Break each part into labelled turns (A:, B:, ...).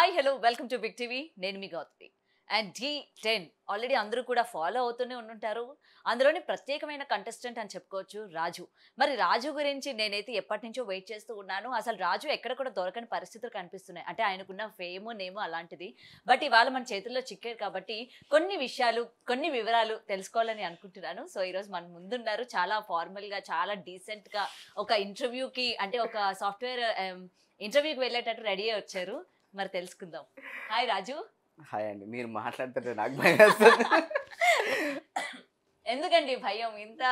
A: Hi hello welcome to Big TV. నేను మీ Gautami. And D10 already అందరూ కూడా ఫాలో అవుతూనే ఉంటుంటారు. అందులోని ప్రత్యేకమైన కంటెస్టెంట్ అని చెప్పుకోవచ్చు రాజు. మరి రాజు గురించి నేనైతే ఎప్పటి నుంచో వెయిట్ చేస్తూ ఉన్నాను. అసలు రాజు ఎక్కడ కూడా దొరకని పరిస్థితులు కనిపిస్తున్నాయి. అంటే ఆయనకున్న ఫేమ్ నేమో అలాంటిది. బట్ ఇవాళ మన చేతుల్లో చిక్కారు కాబట్టి కొన్ని విషయాలు కొన్ని వివరాలు తెలుసుకోవాలని అనుకుంటున్నాను. సో ఈరోజు మన ముందున్నారు చాలా ఫార్మల్గా చాలా డీసెంట్గా ఒక ఇంటర్వ్యూకి అంటే ఒక సాఫ్ట్వేర్ ఇంటర్వ్యూకి వెళ్ళేటట్టు రెడీ అయ్యి వచ్చారు. మరి తెలుసుకుందాం. హాయ్ రాజు.
B: హాయ్ అండి. మీరు మాట్లాడుతుంటే నాకు భయం వేస్తుంది.
A: ఎందుకండి భయం? ఇంత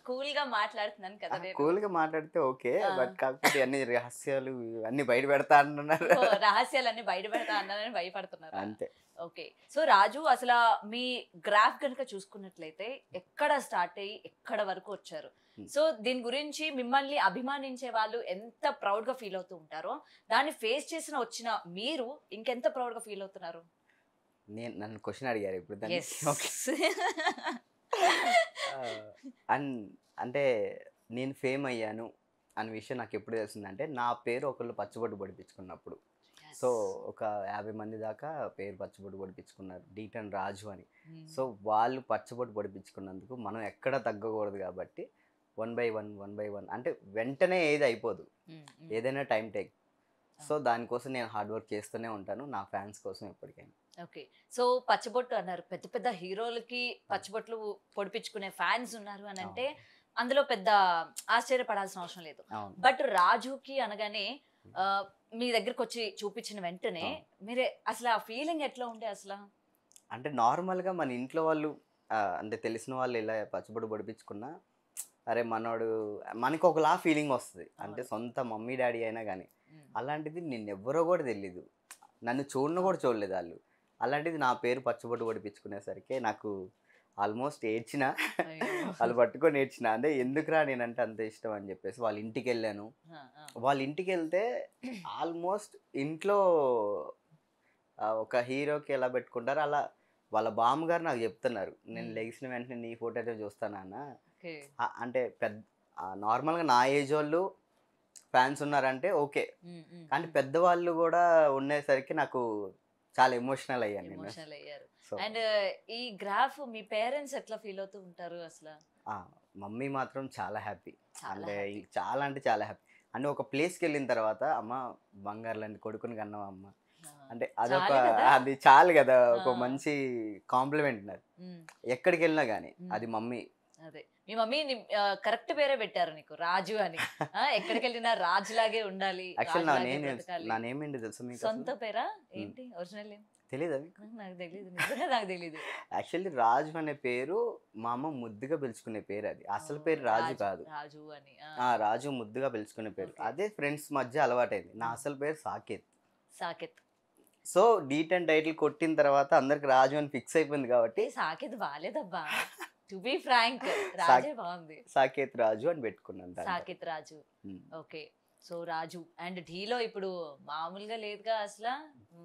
A: కూల్ గా మాట్లాడుతున్నాను కదా నేను.
B: కూల్గా మాట్లాడితే ఓకే, బట్ కాకపోతే అన్ని రహస్యాలు అన్ని బయట పెడతా అంటున్నారు.
A: రహస్యాలన్నీ బయట పెడతా అన్నారని భయపడుతున్నారు
B: అంతే.
A: ఓకే. సో రాజు, అసలు మీ గ్రాఫ్ కనుక చూసుకున్నట్లయితే ఎక్కడ స్టార్ట్ అయ్యి ఎక్కడ వరకు వచ్చారు? సో దీని గురించి మిమ్మల్ని అభిమానించే వాళ్ళు ఎంత ప్రౌడ్ గా ఫీల్ అవుతూ ఉంటారో, దాన్ని ఫేస్ చేసిన వచ్చిన మీరు ఇంకెంత ప్రౌడ్ గా ఫీల్ అవుతున్నారు?
B: నన్ను క్వశ్చన్ అడిగారు ఇప్పుడు దాన్ని. అంటే నేను ఫేమ్ అయ్యాను అనే విషయం నాకు ఎప్పుడు తెలిసిందంటే, నా పేరు ఒకళ్ళు పచ్చబొట్టు పొడిపించుకున్నప్పుడు. సో ఒక 50 మంది దాకా పేరు పచ్చబొట్టు పొడిపించుకున్నారు, D10 రాజు అని. సో వాళ్ళు పచ్చబొట్టు పొడిపించుకున్నందుకు మనం ఎక్కడ తగ్గకూడదు కాబట్టి 1 by 1 అంటే వెంటనే ఏది అయిపోదు, ఏదైనా టైం టేక్. సో దానికోసం నేను హార్డ్ వర్క్ చేస్తూనే ఉంటాను, నా ఫ్యాన్స్ కోసం ఎప్పటికైనా.
A: ఓకే. సో పచ్చబొట్టు అన్నారు, పెద్ద పెద్ద హీరోలకి పచ్చబొట్లు పొడిపించుకునే ఫ్యాన్స్ ఉన్నారు అని అంటే అందులో పెద్ద ఆశ్చర్యపడాల్సిన అవసరం లేదు. బట్ రాజుకి అనగానే మీ దగ్గరకు వచ్చి చూపించిన వెంటనే మీరే అసలు ఆ ఫీలింగ్ ఎట్లా ఉండే అసలు?
B: అంటే నార్మల్గా మన ఇంట్లో వాళ్ళు అంటే తెలిసిన వాళ్ళు ఇలా పచ్చబొట్టు పొడిపించుకున్నా, అరే మనోడు మనకు ఒకలా ఫీలింగ్ వస్తుంది. అంటే సొంత మమ్మీ డాడీ అయినా కానీ. అలాంటిది నిన్నెవ్వరో కూడా తెలీదు, నన్ను కూడా చూడలేదు వాళ్ళు. అలాంటిది నా పేరు పచ్చబొట్టు పొడిపించుకునేసరికి నాకు ఆల్మోస్ట్ ఏడ్చిన. వాళ్ళు పట్టుకొని ఏడ్చిన. అంటే ఎందుకురా నేనంటే అంత ఇష్టం అని చెప్పేసి వాళ్ళ ఇంటికి వెళ్ళాను. వాళ్ళ ఇంటికి వెళ్తే ఆల్మోస్ట్ ఇంట్లో ఒక హీరోకి ఎలా పెట్టుకుంటారో అలా వాళ్ళ బామ్మగారు నాకు చెప్తున్నారు, నేను లెగిసిన వెంటనే నీ ఫోటో అయితే చూస్తానన్న. అంటే పెద్ద నార్మల్గా నా ఏజ్ వాళ్ళు ఫ్యాన్స్ ఉన్నారంటే ఓకే, కానీ పెద్దవాళ్ళు కూడా ఉండేసరికి నాకు చాలా ఎమోషనల్ అయ్యాను.
A: అండ్ ఈ గ్రాఫ్ మీ పేరెంట్స్ ఎట్లా ఫీల్ అవుతూ ఉంటారు అసలు?
B: మమ్మీ మాత్రం చాలా హ్యాపీ, అంటే చాలా హ్యాపీ. అంటే ఒక ప్లేస్కి వెళ్ళిన తర్వాత అమ్మ బంగారు లాంటి కొడుకుని కన్నావా అమ్మ అంటే అదొక అది చాలు కదా, ఒక మంచి కాంప్లిమెంట్. అది ఎక్కడికి వెళ్ళినా కానీ అది మమ్మీ.
A: అదే మీ మమ్మీ కరెక్ట్ పేరే పెట్టారు నీకు, రాజు అని. ఎక్కడికి వెళ్ళినా రాజు లాగే ఉండాలి.
B: నానేమేంటి తెలుసా మీకు?
A: సొంత పేరా ఏంటి? ఒరిజినల్
B: తెలీదా?
A: నాకు తెలియదు, నిజంగా నాకు తెలియదు.
B: యాక్చువల్లీ రాజు అనే పేరు మా అమ్మ ముద్దుగా పిలుచుకునే పేరు, అది అసలు పేరు రాజు కాదు.
A: రాజు అని
B: రాజు ముద్దుగా పిలుచుకునే పేరు, అదే ఫ్రెండ్స్ మధ్య అలవాటైంది. నా అసలు పేరు సాకేత్. సో D10 టైటిల్ కొట్టిన తర్వాత అందరికి రాజు అని ఫిక్స్ అయిపోయింది కాబట్టి.
A: సాకేత్ బాలేదబ్బా, టు బి ఫ్రాంక్, రాజే బాగుంది.
B: సాకేత్ రాజు అని పెట్టుకున్నాను.
A: సాకేత్ రాజు. ఓకే. సో రాజు అండ్ ఢీలో ఇప్పుడు మామూలుగా లేదుగా అసలు,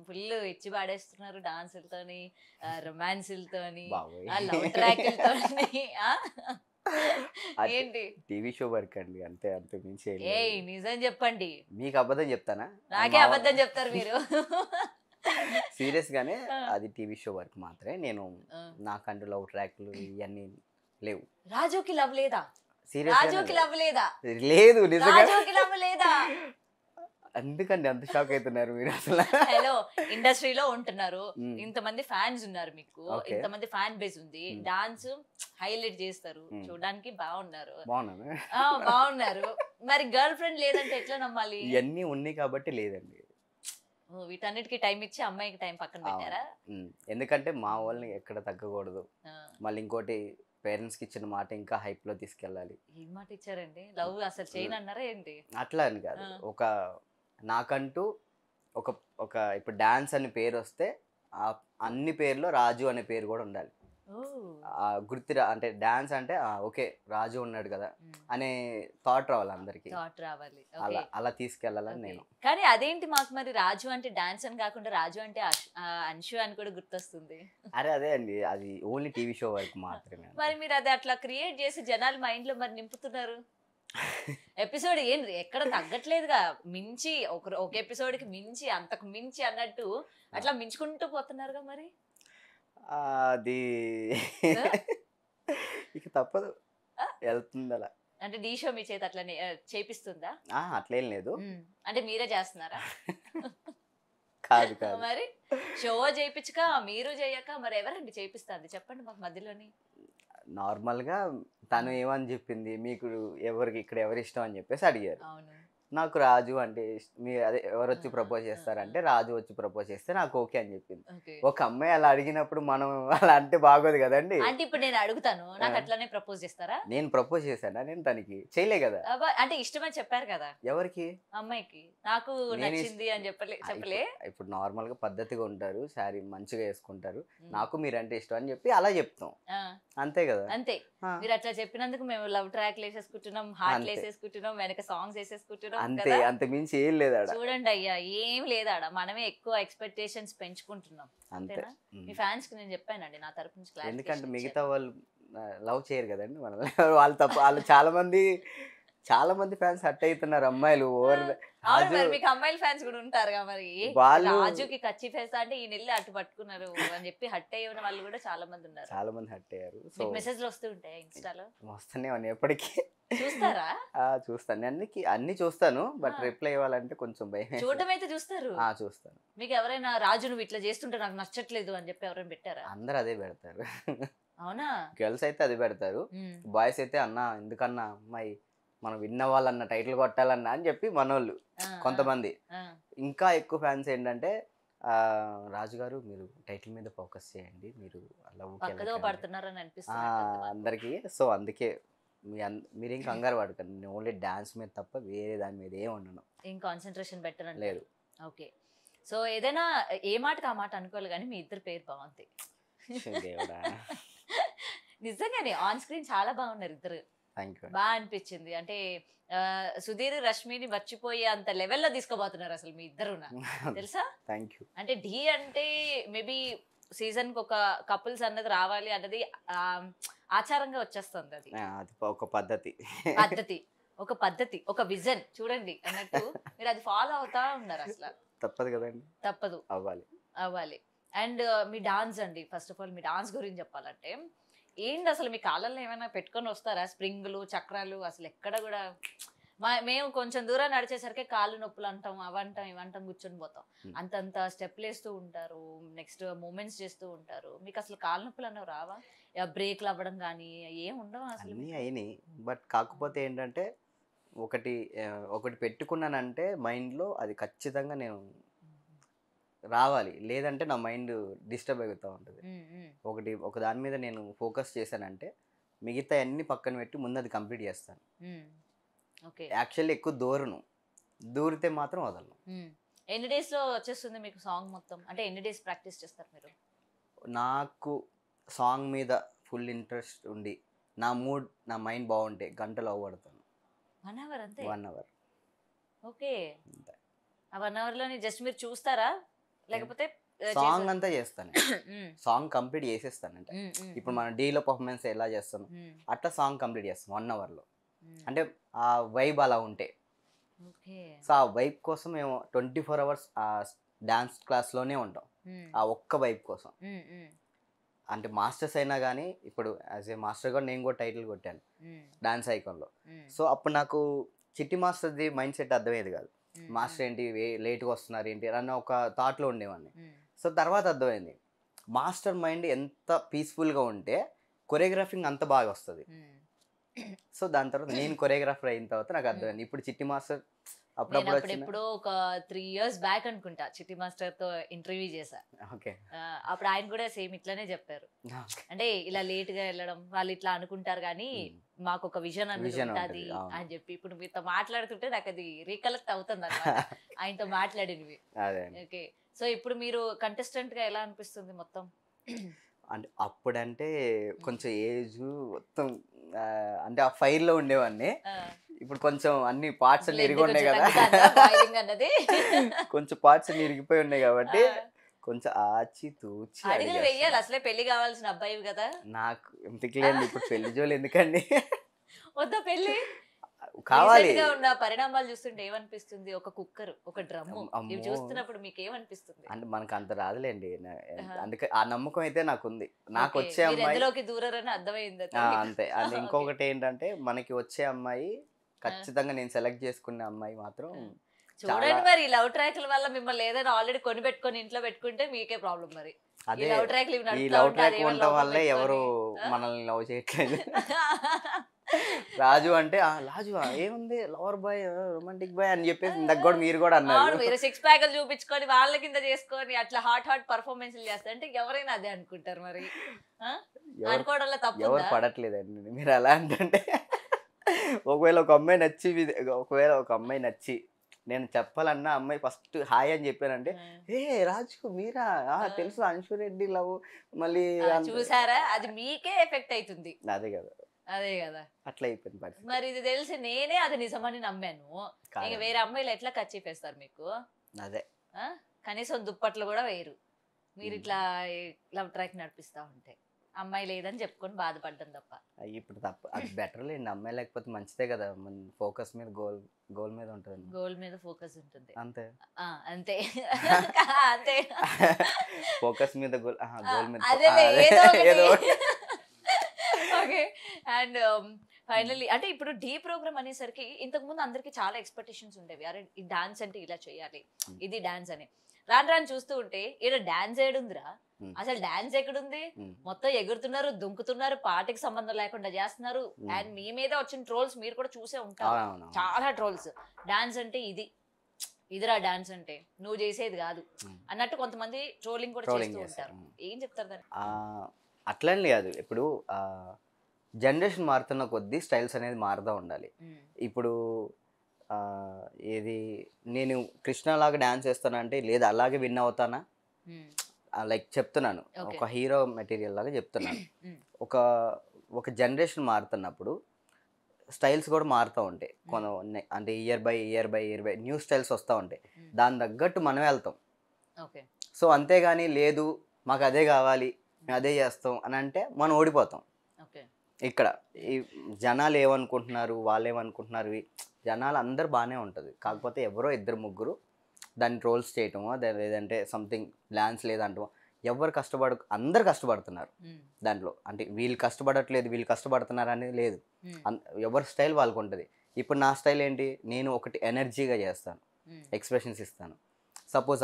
A: ఫుల్ ఇచ్చి పాడేస్తున్నారు డాన్సులతోని, రొమాన్సులతోని, లవ్ ట్రాక్లతోని. ఏంటి?
B: టీవీ షో వర్క్ అండి, అంతే, అంతే మించి.
A: నిజం చెప్పండి.
B: మీకు అబద్ధం చెప్తానా?
A: నాకే అబద్ధం చెప్తారు మీరు.
B: సీరియస్ గానే అది టీవీ షో వర్క్ మాత్రమే. నేను నాకంటూ లవ్ ట్రాక్లు ఇవన్నీ లేవు.
A: రాజుకి లవ్ లేదా?
B: రాజుకి
A: లవ్ లేదా?
B: లేదు, నిజంగా
A: లవ్ లేదా?
B: ఎందుకండి అంత షాక్ అవుతున్నారు మీరు అసలు?
A: హలో, ఇండస్ట్రీలో ఉంటున్నారు, ఇంతమంది ఫ్యాన్స్ ఉన్నారు మీకు, ఇంతమంది ఫ్యాన్ బేస్ ఉంది, డాన్స్ హైలైట్ చేస్తారు, చూడడానికి బాగున్నారు. మరి గర్ల్ ఫ్రెండ్ లేదంటే ఎట్లా నమ్మాలి?
B: ఇవన్నీ ఉన్నాయి కాబట్టి లేదండి.
A: వీటన్నిటికీ టైం ఇచ్చి అమ్మాయికి టైం పక్కన పెట్టారా?
B: ఎందుకంటే మా వాళ్ళని ఎక్కడ తగ్గకూడదు. మళ్ళీ ఇంకోటి, పేరెంట్స్కి ఇచ్చిన మాట ఇంకా హైప్ లో తీసుకెళ్ళాలి.
A: ఏం మాట ఇచ్చారండి? లవ్ అసలు చేయను అన్నారా ఏంటి?
B: అట్లా అని కాదు, ఒక నాకంటూ ఒక ఇప్పుడు డాన్స్ అనే పేరు వస్తే అన్ని పేర్లో రాజు అనే పేరు కూడా ఉండాలి. అంటే డాన్స్ అంటే ఓకే రాజు ఉన్నాడు కదా అనే థాట్ రావాలి అందరికి, అలా తీసుకెళ్ళాలని నేను.
A: కానీ అదేంటి మాకు మరి రాజు అంటే డాన్స్ అని కాకుండా రాజు అంటే అంశు అని కూడా గుర్తొస్తుంది.
B: అదే అండి, అది ఓన్లీ టీవీ షో వరకు మాత్రమే.
A: మరి మీరు అది అట్లా క్రియేట్ చేసి జనాల మైండ్ లో మరి నింపుతున్నారు. ఎపిసోడ్ ఏం ఎక్కడ తగ్గట్లేదుగా, మించి ఒక ఎపిసోడ్ కి మించి అంతకు మించి అన్నట్టు అట్లా మించుకుంటూ పోతున్నారుగా మరి.
B: అది ఇక తప్పదు, వెళ్తుంది అలా.
A: అంటే డీ షో మీ చేత అట్లా చేపిస్తుందా?
B: అట్లేం లేదు.
A: అంటే మీరే చేస్తున్నారా?
B: కాదు కాదు.
A: మరి షో చేయించక మీరు చేయక మరి ఎవరండి చేపిస్తుంది చెప్పండి మాకు మధ్యలోని.
B: నార్మల్గా తను ఏమని చెప్పింది, మీకు ఎవరికి ఇక్కడ ఎవరి ఇష్టం అని చెప్పేసి అడిగారు.
A: అవును.
B: నాకు రాజు అంటే మీ అదే ఎవరు వచ్చి ప్రపోజ్ చేస్తారంటే రాజు వచ్చి ప్రపోజ్ చేస్తే నాకు ఓకే అని చెప్పింది. ఒక అమ్మాయి అలా అడిగినప్పుడు మనం అలా అంటే బాగోదు కదండి.
A: అంటే ఇప్పుడు నేను అడుగుతాను, నాకు అట్లానే ప్రపోజ్ చేస్తారా?
B: నేను ప్రపోజ్ చేశానా? నేను తనకి చేయలే కదా.
A: అంటే ఇష్టమని చెప్పారు కదా.
B: ఎవరికి?
A: అమ్మాయికి. నాకు నచ్చింది అని చెప్పలే.
B: ఇప్పుడు నార్మల్ గా పద్ధతిగా ఉంటారు, శారీ మంచిగా వేసుకుంటారు, నాకు మీరంటే ఇష్టం అని చెప్పి అలా చెప్తాం, అంతే కదా.
A: అంతే. మీరు అట్లా చెప్పినందుకు మేము లవ్ ట్రాక్ వేసేసుకుంటున్నాం, హార్ట్ వేసేసుకుంటున్నాం, వెనక సాంగ్స్ వేసేసుకుంటున్నాం.
B: అంతే, అంత మించి ఏం లేదా.
A: చూడండి అయ్యా, ఏం లేదా, మనమే ఎక్కువ ఎక్స్పెక్టేషన్స్ పెంచుకుంటున్నాం. అంతేనా? మీ ఫ్యాన్స్ కి నేను చెప్పానండి నా తరపు నుంచి.
B: ఎందుకంటే మిగతా వాళ్ళు లవ్ చేయరు కదండి మనల్ని. వాళ్ళు తప్ప వాళ్ళు చాలా మంది ఫ్యాన్స్ హట్ అవుతున్నారు అమ్మాయిలు.
A: మీకు అమ్మాయిల ఫ్యాన్స్ కూడా ఉంటారుగా మరి. రాజుకి కచ్చి ఫేస్ అంటే ఈ నెల్లి అటు పట్టుకున్నారు అని చెప్పి హట్ అయ్యే వాళ్ళు కూడా చాలా మంది ఉన్నారు.
B: చాలా మంది హట్ అయ్యారు.
A: సో మెసేజ్లు వస్తూ ఉంటాయి ఇన్స్టాలో?
B: వస్తూనే ఉన్నాయి ఎప్పటికీ.
A: చూస్తారా?
B: చూస్తాను, అన్ని చూస్తాను, బట్ రిప్లై ఇవ్వాలంటే కొంచెం భయం.
A: చూడటం అయితే చూస్తారు?
B: చూస్తాను.
A: మీకు ఎవరైనా రాజు నువ్వు ఇట్లా చేస్తుంటే నాకు నచ్చట్లేదు అని చెప్పి ఎవరైనా పెట్టారా?
B: అందరు అదే పెడతారు.
A: అవునా?
B: గర్ల్స్ అయితే అది పెడతారు, బాయ్స్ అయితే అన్న ఎందుకన్నా అమ్మాయి మనం విన్న వాళ్ళన్న టైటిల్ కొట్టాలన్నా అని చెప్పి మనోళ్ళు కొంతమంది. ఇంకా ఎక్కువ ఫ్యాన్స్ ఏంటంటే రాజుగారు మీరు టైటిల్ మీద ఫోకస్ చేయండి, మీరు అందరికి. సో అందుకే మీరేం కంగారు పడకండి, నేను ఓన్లీ డాన్స్ మీద తప్ప వేరే దాని మీద ఏం ఉండను,
A: ఏం కాన్సన్ట్రేషన్ పెట్టడం
B: లేదు.
A: ఓకే. సో ఏదైనా ఏ మాటకి ఆ మాట అనుకోవాలి, కానీ మీ ఇద్దరు పేరు బాగుంది. నిజంగానే ఆన్ స్క్రీన్ చాలా బాగున్నారు ఇద్దరు, బాగా అనిపించింది. అంటే సుధీర్ రష్మిని మర్చిపోయే అంత లెవెల్లో తీసుకోబోతున్నారు అసలు మీ ఇద్దరు, తెలుసా? అంటే ఢీ అంటే మేబీ సీజన్ కి ఒక కపుల్స్ అన్నది రావాలి అన్నది ఆచారంగా వచ్చేస్తుంది. అది
B: ఒక పద్ధతి,
A: ఒక పద్ధతి, ఒక విజన్ చూడండి అన్నట్టు మీరు అది ఫాలో అవుతా ఉన్నారు. అసలు
B: తప్పదు కదండి,
A: తప్పదు, అవ్వాలి. అండ్ మీ డాన్స్ అండి, first of all me dance గురించి చెప్పాలంటే ఏంటి అసలు మీ కాళ్ళల్లో ఏమైనా పెట్టుకొని వస్తారా? స్ప్రింగులు, చక్రాలు అసలు ఎక్కడ కూడా. మేము కొంచెం దూరం నడిచేసరికి కాళ్ళు నొప్పులు అంటాం, అవంటాం ఇవంటాం, కూర్చొని పోతాం. అంతంత స్టెప్లు వేస్తూ ఉంటారు, నెక్స్ట్ మూమెంట్స్ చేస్తూ ఉంటారు. మీకు అసలు కాళ్ళ నొప్పులు అన్నవి రావా? బ్రేక్లు అవ్వడం కానీ ఏం ఉండవు అసలు?
B: అన్నీ అయినాయి, బట్ కాకపోతే ఏంటంటే ఒకటి పెట్టుకున్నానంటే మైండ్లో అది ఖచ్చితంగా నేను రావాలి, లేదంటే నా మైండ్ డిస్టర్బ్ అవుతూ ఉంటుంది. ఒక దాని మీద నేను ఫోకస్ చేశానంటే మిగతా అన్ని పక్కన పెట్టి ముందు అది కంప్లీట్ చేస్తాను. యాక్చువల్లీ ఎక్కువ దూరితే మాత్రం వదలను.
A: ఎన్ని డేస్ లో వచ్చేస్తుంది మీకు సాంగ్ మొత్తం? అంటే ఎన్ని డేస్ ప్రాక్టీస్ చేస్తారు మీరు?
B: నాకు సాంగ్ మీద ఫుల్ ఇంట్రెస్ట్ ఉండి నా మైండ్ బాగుంటే గంటలో అవ్వబడతాను.
A: 1 hour అంతే?
B: 1 hour.
A: ఓకే. ఆ 1 hour లోని జస్ట్ మీరు చూస్తారా లేకపోతే
B: సాంగ్ అంతా చేస్తాను? సాంగ్ కంప్లీట్ చేసేస్తాను. అంటే ఇప్పుడు మనం డీలో పర్ఫార్మెన్స్ ఎలా చేస్తాను అట్లా సాంగ్ కంప్లీట్ చేస్తాం 1 hour లో. అంటే ఆ వైబ్ అలా ఉంటే. సో ఆ వైబ్ కోసం మేము 24 hours ఆ డాన్స్ క్లాస్లోనే ఉంటాం, ఆ ఒక్క వైబ్ కోసం. అంటే మాస్టర్స్ అయినా కానీ ఇప్పుడు యాజ్ ఏ మాస్టర్ కూడా నేను కూడా టైటిల్ కొట్టాను డాన్స్ ఐకాన్లో. సో అప్పుడు నాకు చిట్టి మాస్టర్ది మైండ్ సెట్ అర్థమయ్యేది కాదు. మాస్టర్ ఏంటి లేట్గా వస్తున్నారు ఏంటి అన్న ఒక థాట్లో ఉండేవాడిని. సో తర్వాత అర్థమైంది మాస్టర్ మైండ్ ఎంత పీస్ఫుల్గా ఉంటే కొరియోగ్రాఫింగ్ అంత బాగా వస్తుంది. సో దాని తర్వాత నేను కొరియోగ్రాఫర్ అయిన తర్వాత నాకు అర్థమైంది. ఇప్పుడు చిట్టి మాస్టర్
A: అప్పుడప్పుడు ఒక 3 years బ్యాక్ అనుకుంటా చిట్టి మాస్టర్ తో ఇంటర్వ్యూ చేశా. అప్పుడు ఆయన కూడా సేమ్ ఇట్లానే చెప్పారు. అంటే ఇలా లేట్ గా వెళ్ళడం వాళ్ళు ఇట్లా అనుకుంటారు కానీ మాకు ఒక విజన్ అనేది ఉంటుంది అని చెప్పి. ఇప్పుడు మీతో మాట్లాడుతుంటే నాకు అది రీకలెక్ట్ అవుతుంది అన్నమాట ఆయనతో మాట్లాడినవి. ఓకే. సో ఇప్పుడు మీరు కంటెస్టెంట్ గా ఎలా అనిపిస్తుంది మొత్తం?
B: అంటే అప్పుడంటే కొంచెం ఏజ్ మొత్తం అంటే ఆ ఫైర్ లో ఉండేవాడిని. ఇప్పుడు కొంచెం అన్ని పార్ట్స్ అన్ని ఇరిగి ఉన్నాయి కదా, కొంచెం పార్ట్స్ అన్ని ఇరిగిపోయి ఉన్నాయి కాబట్టి కొంచెం ఆచి తూచి
A: వెయ్యాలి. అసలే పెళ్లి కావాల్సిన అబ్బాయి కదా.
B: నాకు ఎందుకు లేదు ఇప్పుడు పెళ్లి జోలు ఎందుకండి?
A: వద్దా పెళ్లి?
B: కావాలి.
A: Recent గా ఉన్న పరిణామాలు చూస్తుంటే ఏమనిపిస్తుంది? ఒక కుక్కర్, ఒక డ్రమ్ము ఇవి
B: అమ్మో
A: చూస్తున్నప్పుడు మీకు ఏమనిపిస్తుంది?
B: అంటే మనకు అంత రాదులేండి
A: ఆహా.
B: అందుకే ఆ నమ్మకం అయితే నాకుంది. నాకు
A: ఓకే,
B: వచ్చే
A: మీరు
B: అమ్మాయి
A: ఎందులోకి దూరరని అర్థమైంది
B: అంతే. And
A: okay.
B: ఇంకొకటి ఏంటంటే మనకి వచ్చే అమ్మాయి ఖచ్చితంగా నేను సెలెక్ట్ చేసుకునే అమ్మాయి మాత్రం
A: చూడండి
B: చాలా
A: మరి లవ్ ట్రాక్ల వల్ల మిమ్మల్ని ఏదైనా ఆల్రెడీ కొని పెట్టుకొని ఇంట్లో పెట్టుకుంటే మీకే ప్రాబ్లం మరి. ఈ
B: అదే
A: లవ్ ట్రాక్లు ఇవి
B: ఈ
A: నడుపుతా
B: లవ్
A: ఉంటే
B: ట్రాక్
A: అదేమో
B: ఉండటం
A: లవ్
B: వల్లే ఎవరు
A: పెట్టుకొని
B: మనల్ని లవ్ చేయట్లేదు. రాజు అంటే రాజు ఏముంది లవర్ బాయ్ రొమాంటిక్ బాయ్ అని చెప్పేసి ఇందాక కూడా మీరు కూడా
A: అవును,
B: అన్నారు.
A: మీరు సిక్స్ ప్యాక్లు చూపించుకొని వాళ్ళ కింద చేసుకొని అట్లా హాట్ పర్ఫార్మెన్స్ చేస్తారు అంటే ఎవరైనా అదే అనుకుంటారు మరి. ఆ?
B: ఎవరు
A: అనుకోవడంలో తప్పు
B: ఎవరు పడట్లేదండి మీరు ఎలా అంటే. ఒకవేళ ఒక అమ్మాయి నచ్చి నేను చెప్పాలన్నా అమ్మాయి ఫస్ట్ హాయ్ అని చెప్పానంటే ఏ రాజుకు మీరా తెలుసు అంశు రెడ్డి లవ్ మళ్ళీ
A: చూసారా, అది మీకే ఎఫెక్ట్ అవుతుంది.
B: అదే కదా
A: అదే కదా,
B: అట్లా అయిపోయింది పరిస్థితి.
A: మరి ఇది తెలిసి నేనే అది నిజమని నమ్మాను. ఇంక వేరే అమ్మాయిలు ఎట్లా ఖర్చిపేస్తారు మీకు?
B: అదే
A: కనీసం దుప్పట్లు కూడా వేయరు మీరు ఇట్లా లవ్ ట్రాక్ నడిపిస్తా ఉంటే. అమ్మాయి లేదని చెప్పుకొని బాధపడ్డం తప్ప.
B: ఇప్పుడు తప్ప అది బెటర్ లేండి. అమ్మాయి లేకపోతే మంచిదే కదా, మన ఫోకస్ మీద గోల్ మీద ఉంటుంది.
A: గోల్ మీద ఫోకస్ ఉంటుంది
B: అంతే
A: అంతే అంతే
B: ఫోకస్ మీద గోల్ మీద
A: ఏదో ఓకే. అండ్ ఫైనల్లీ అంటే ఇప్పుడు డీ ప్రోగ్రామ్ అనేసరికి ఇంతకు ముందు అందరికి చాలా ఎక్స్పెక్టేషన్స్ ఉండేవి. అరే ఈ డాన్స్ అంటే ఇలా చేయాలి, ఇది డాన్స్ అని. రాను రాను చూస్తూ ఉంటే ఈడ డాన్స్ ఏడుందిరా, అసలు డాన్స్ ఎక్కడుంది? మొత్తం ఎగురుతున్నారు, దుంకుతున్నారు, పాటకి సంబంధం లేకుండా చేస్తున్నారు. అండ్ మీ మీద వచ్చిన ట్రోల్స్ మీరు కూడా చూసే ఉంటారు, చాలా ట్రోల్స్. డాన్స్ అంటే ఇదిరా డాన్స్ అంటే, నువ్వు చేసేది కాదు అన్నట్టు కొంతమంది ట్రోలింగ్ కూడా చేస్తూ ఉంటారు. ఏం చెప్తారు దాన్ని?
B: అట్లని కాదు, ఇప్పుడు జనరేషన్ మారుతున్న కొద్దీ స్టైల్స్ అనేది మారుతూ ఉండాలి. ఇప్పుడు ఏది నేను కృష్ణలాగా డాన్స్ చేస్తానంటే లేదు అలాగే విన్ అవుతానా, లైక్ చెప్తున్నాను ఒక హీరో మెటీరియల్ లాగా చెప్తున్నాను. ఒక జనరేషన్ మారుతున్నప్పుడు స్టైల్స్ కూడా మారుతూ ఉంటాయి. అంటే ఇయర్ బై న్యూ స్టైల్స్ వస్తూ ఉంటాయి. దాని తగ్గట్టు మనం వెళ్తాం. సో అంతేగాని లేదు మాకు అదే కావాలి మేము అదే చేస్తాం అని అంటే మనం ఓడిపోతాం. ఇక్కడ ఈ జనాలు ఏమనుకుంటున్నారు, వాళ్ళు ఏమనుకుంటున్నారు, జనాలు అందరు బాగానే ఉంటుంది. కాకపోతే ఎవరో ఇద్దరు ముగ్గురు దాన్ని ట్రోల్స్ చేయటమో లేదంటే సంథింగ్ డాన్స్ లేదంటమో, అందరు కష్టపడుతున్నారు దాంట్లో. అంటే వీళ్ళు కష్టపడట్లేదు వీళ్ళు కష్టపడుతున్నారు అనేది లేదు, ఎవరి స్టైల్ వాళ్ళకు ఉంటుంది. ఇప్పుడు నా స్టైల్ ఏంటి, నేను ఒకటి ఎనర్జీగా చేస్తాను, ఎక్స్ప్రెషన్స్ ఇస్తాను. సపోజ్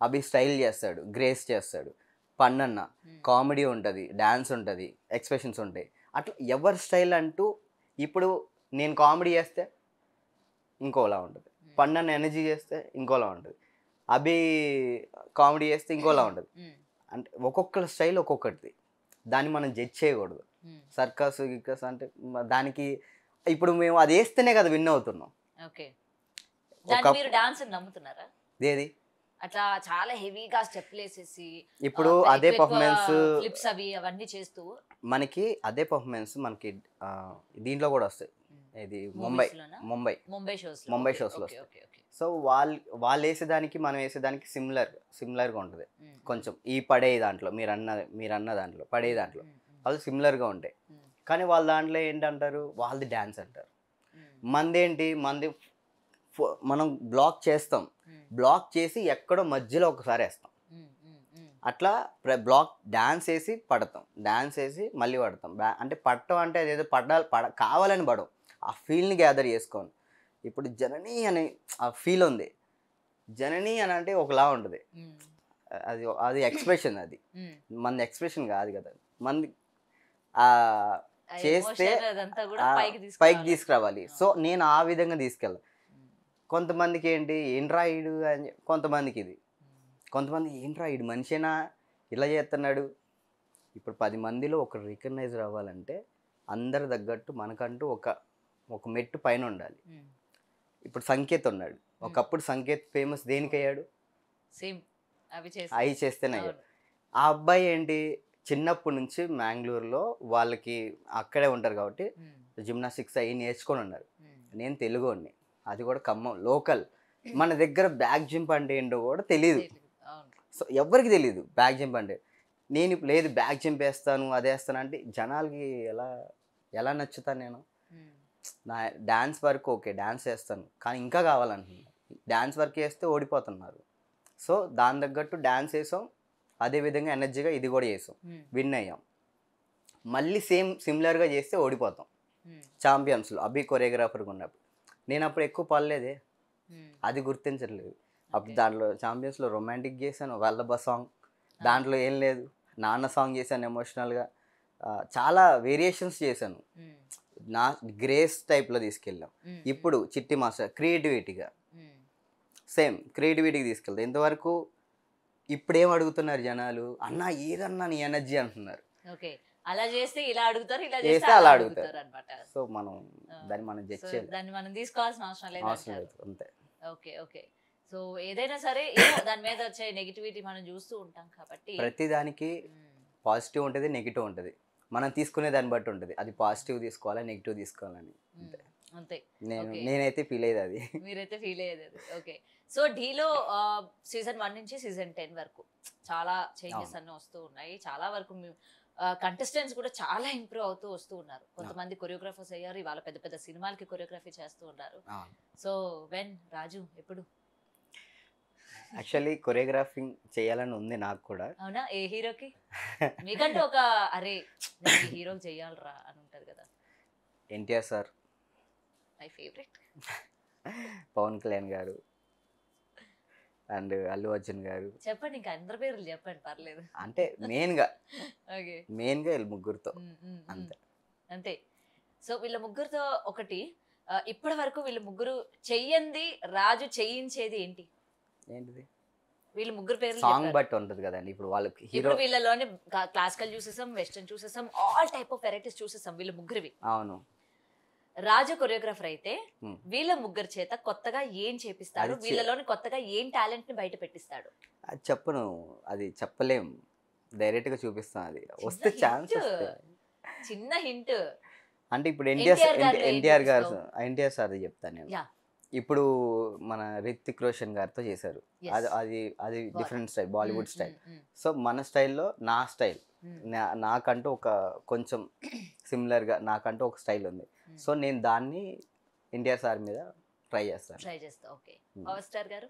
B: అభి స్టైల్ చేస్తాడు, గ్రేస్ చేస్తాడు, పన్నన్న కామెడీ ఉంటుంది, డ్యాన్స్ ఉంటుంది, ఎక్స్ప్రెషన్స్ ఉంటాయి. అట్లా ఎవరి స్టైల్ అంటూ. ఇప్పుడు నేను కామెడీ చేస్తే ఇంకోలా ఉంటుంది, పన్నన్న ఎనర్జీ చేస్తే ఇంకోలా ఉంటుంది, అభి కామెడీ చేస్తే ఇంకోలా ఉంటుంది. అంటే ఒక్కొక్కరి స్టైల్ ఒక్కొక్కటిది, దాన్ని మనం జడ్జ్ చేయకూడదు. సర్కస్ గిక్కస్ అంటే దానికి ఇప్పుడు మేము అది వేస్తేనే కదా విన్ అవుతున్నాం. ఏది
A: అట్లా చాలా హెవీగా స్టెప్లు వేసేసి
B: ఇప్పుడు అదే పర్ఫార్మెన్స్
A: ఫ్లిప్స్ అవి అవన్నీ చేస్తూ
B: మనకి అదే పర్ఫార్మెన్స్ మనకి దీంట్లో కూడా వస్తాయి. ఇది ముంబై షోస్లో. సో వాళ్ళు వేసేదానికి మనం వేసేదానికి సిమిలర్గా ఉంటుంది కొంచెం. ఈ పడే దాంట్లో మీరు అన్న దాంట్లో పడే దాంట్లో వాళ్ళు సిమిలర్గా ఉంటాయి. కానీ వాళ్ళ దాంట్లో ఏంటంటారు, వాళ్ళది డ్యాన్స్ అంటారు. మంది మనం బ్లాక్ చేస్తాం, బ్లాక్ చేసి ఎక్కడో మధ్యలో ఒకసారి వేస్తాం. అట్లా బ్లాక్ డాన్స్ వేసి పడతాం, డాన్స్ వేసి మళ్ళీ పడతాం. అంటే పడటం అంటే అదేదో కావాలని పడవు, ఆ ఫీల్ని గ్యాదర్ చేసుకోను. ఇప్పుడు జనని అనే ఆ ఫీల్ ఉంది, జనని అని అంటే ఒకలా ఉంటుంది. అది ఎక్స్ప్రెషన్, అది మన ఎక్స్ప్రెషన్ కాదు కదా, మంది చేస్తే పైకి తీసుకురావాలి. సో నేను ఆ విధంగా తీసుకెళ్ళాను. కొంతమందికి ఏంట్రా ఈడు అని, కొంతమంది ఏంట్రా ఈడు మనిషేనా ఇలా చేస్తున్నాడు. ఇప్పుడు 10 మందిలో ఒకరు రికగ్నైజ్ అవ్వాలంటే అందరి తగ్గట్టు మనకంటూ ఒక మెట్టు పైన ఉండాలి. ఇప్పుడు సంకేత్ ఉన్నాడు, ఒకప్పుడు సంకేత్ ఫేమస్ దేనికి అయ్యాడు, అవి చేస్తేనే అయ్యాడు. ఆ అబ్బాయి ఏంటి, చిన్నప్పటి నుంచి మ్యాంగ్లూరులో వాళ్ళకి అక్కడే ఉంటారు కాబట్టి జిమ్నాస్టిక్స్ అవి నేర్చుకొని ఉన్నారు. నేను తెలుగుని, అది కూడా ఖమ్మం లోకల్. మన దగ్గర బ్యాక్ జంప్ అంటే ఏంటో కూడా తెలియదు. సో ఎవరికి తెలియదు బ్యాక్ జంప్ అంటే. నేను లేదు బ్యాక్ జంప్ వేస్తాను అదే వేస్తాను అంటే జనాలకి ఎలా నచ్చుతాను నేను. నా డ్యాన్స్ వరకు ఓకే, డ్యాన్స్ చేస్తాను కానీ ఇంకా కావాలంటున్నారు. డ్యాన్స్ వర్క్ చేస్తే ఓడిపోతున్నారు. సో దాని తగ్గట్టు డ్యాన్స్ వేసాం, అదేవిధంగా ఎనర్జీగా ఇది కూడా చేసాం, విన్ అయ్యాం. మళ్ళీ సిమిలర్గా చేస్తే ఓడిపోతాం. ఛాంపియన్స్లో అభి కొరియోగ్రాఫర్గా ఉన్నప్పుడు నేను అప్పుడు ఎక్కువ పడలేదే, అది గుర్తించట్లేదు. అప్పుడు దాంట్లో ఛాంపియన్స్లో రొమాంటిక్ చేశాను, వల్లభ సాంగ్, దాంట్లో ఏం లేదు, నాన్న సాంగ్ చేశాను ఎమోషనల్గా, చాలా వేరియేషన్స్ చేశాను, నా గ్రేస్ టైప్లో తీసుకెళ్ళాం. ఇప్పుడు చిట్టి మాస్టర్ క్రియేటివిటీగా సేమ్ క్రియేటివిటీకి తీసుకెళ్తాం. ఇంతవరకు ఇప్పుడేం అడుగుతున్నారు జనాలు, అన్న ఏదన్నా నీ ఎనర్జీ అంటున్నారు.
A: ఓకే, అలా చేస్తే ఇలా అడుగుతారు, ఇలా
B: చేస్తే
A: చేస్తే
B: అలా
A: అలా
B: అడుగుతారు
A: అడుగుతారు అన్నమాట.
B: సో మనం దాన్ని మనం జడ్జ్ చేయాలి,
A: దాన్ని మనం తీసుకోవాల్సిన అవసరం లేదు
B: అవసరం లేదు అంతే.
A: Okay okay. సో ఏదైనా సరే ఏదో దాని మీద వచ్చే నెగిటివిటీ మనం చూస్తూ ఉంటాం కాబట్టి
B: ప్రతి దానికి పాజిటివ్ ఉంటుంది, నెగిటివ్ ఉంటుంది, మనం తీసుకునే దాన్ని బట్టి ఉంటుంది. అది పాజిటివ్ తీసుకోవాలా, నెగిటివ్ తీసుకోవాలని అంతే.
A: అంతే
B: నేనైతే ఫీల్ అయ్యేది అది.
A: మీరైతే ఫీల్ అయ్యేది అది. ఓకే. సో ఢీలో సీజన్ 1 నుంచి సీజన్ 10 వరకు చాలా చేంజెస్ అన్నీ వస్తూ ఉన్నాయి. చాలా వరకు కంటెస్టెంట్స్ కూడా చాలా ఇంప్రూవ్ అవుతూ వస్తూ ఉన్నారు. కొంతమంది కొరియోగ్రాఫర్స్ అయ్యారు, ఇవాళ పెద్ద పెద్ద సినిమాలకి కొరియోగ్రఫీ చేస్తూ ఉన్నారు. సో వెన్ రాజు ఎప్పుడు?
B: యాక్చువల్లీ కొరియోగ్రాఫింగ్ చేయాలని ఉంది నాకు కూడా.
A: అవునా? ఏ హీరోకి? మీకంటే ఒక అరే హీరోకి చెయ్యాలరా అని ఉంటది కదా.
B: NTR sir,
A: my favourite.
B: Pawan Kalyan గారు అండ్ అల్లు అర్జున్ గారు.
A: చెప్పండి, ఇంకా అందరి పేర్లు చెప్పండి, పర్లేదు.
B: అంటే మెయిన్గా
A: ఓకే,
B: మెయిన్గా వీళ్ళు ముగ్గురుతో అంతే
A: అంతే. సో వీళ్ళ ముగ్గురుతో ఒకటి, ఇప్పటి వరకు వీళ్ళ ముగ్గురు చెయ్యంది రాజు చేయించేది ఏంటి?
B: ఏంటిది?
A: వీళ్ళ ముగ్గురు పేర్లు
B: సాంగ్ బట్టి ఉంటుంది కదండి. ఇప్పుడు వాళ్ళకి హీరో,
A: వీళ్ళలోనే క్లాసికల్ చూసేసాం, వెస్టర్న్ చూసేసాం, ఆల్ టైప్ ఆఫ్ వెరైటీస్ చూసేసాం వీళ్ళ ముగ్గురివి.
B: అవును.
A: రాజు కొరియోగ్రాఫర్ అయితే వీళ్ళ ముగ్గురు చేత కొత్తగా ఏం చేపిస్తాడు, వీళ్ళలోని కొత్తగా ఏం టాలెంట్ ని బయట పెట్టిస్తాడు?
B: అది చెప్పను, అది చెప్పలేం, డైరెక్ట్ గా చూపిస్తాం. అది వస్తే ఛాన్స్
A: చిన్న హింట్
B: అంటే ఇప్పుడు ఎన్టీఆర్ సార్ చెప్తాను నేను. ఇప్పుడు మన రితిక్ రోషన్ గారితో చేశారు, అది different style, Bollywood style. So మన స్టైల్లో నా స్టైల్, నాకంటూ ఒక కొంచెం సిమిలర్గా నాకంటూ ఒక స్టైల్ ఉంది. సో నేను దాన్ని ఎన్టీఆర్ సార్ మీద ట్రై చేస్తాను.
A: ఓకే. పవర్ స్టార్ గారు?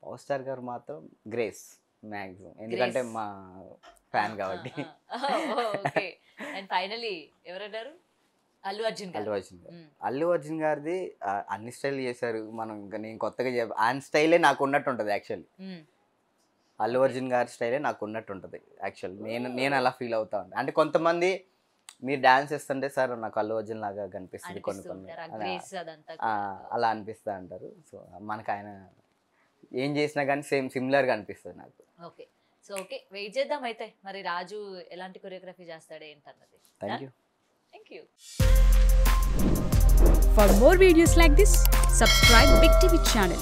B: పవర్ స్టార్ గారు మాత్రం గ్రేస్ మ్యాక్సిమం, ఎందుకంటే మా ఫ్యాన్ కాబట్టి.
A: ఓకే. అండ్ ఫైనలీ ఎవరన్నారు? అల్లు అర్జున్ గారు.
B: అల్లు అర్జున్ గారిది అన్ని స్టైల్ చేశారు. మనం ఇంకా నేను కొత్తగా ఆయన స్టైలే నాకు ఉన్నట్టు ఉంటుంది యాక్చువల్లీ. అల్లు అర్జున్ గారి స్టైలే నాకు ఉన్నట్టు ఉంటుంది యాక్చువల్లీ. నేను అలా ఫీల్ అవుతా ఉంటాను. అంటే కొంతమంది మీరు డాన్స్ చేస్తుంటే సార్ నాకు అల్లు అర్జున్ లాగా కనిపిస్తుంది, కొన్ని అలా అనిపిస్తా అంటారు. సో మనకు ఆయన ఏం చేసినా కానీ సిమిలర్గా అనిపిస్తుంది నాకు.
A: ఓకే. సో ఓకే, వెయిట్ చేద్దాం అయితే మరి రాజు ఎలాంటి కొరియోగ్రఫీ చేస్తాడు ఏంటన్నది.
B: Thank you.
A: Thank you.
C: For more videos like this, subscribe Big TV channel.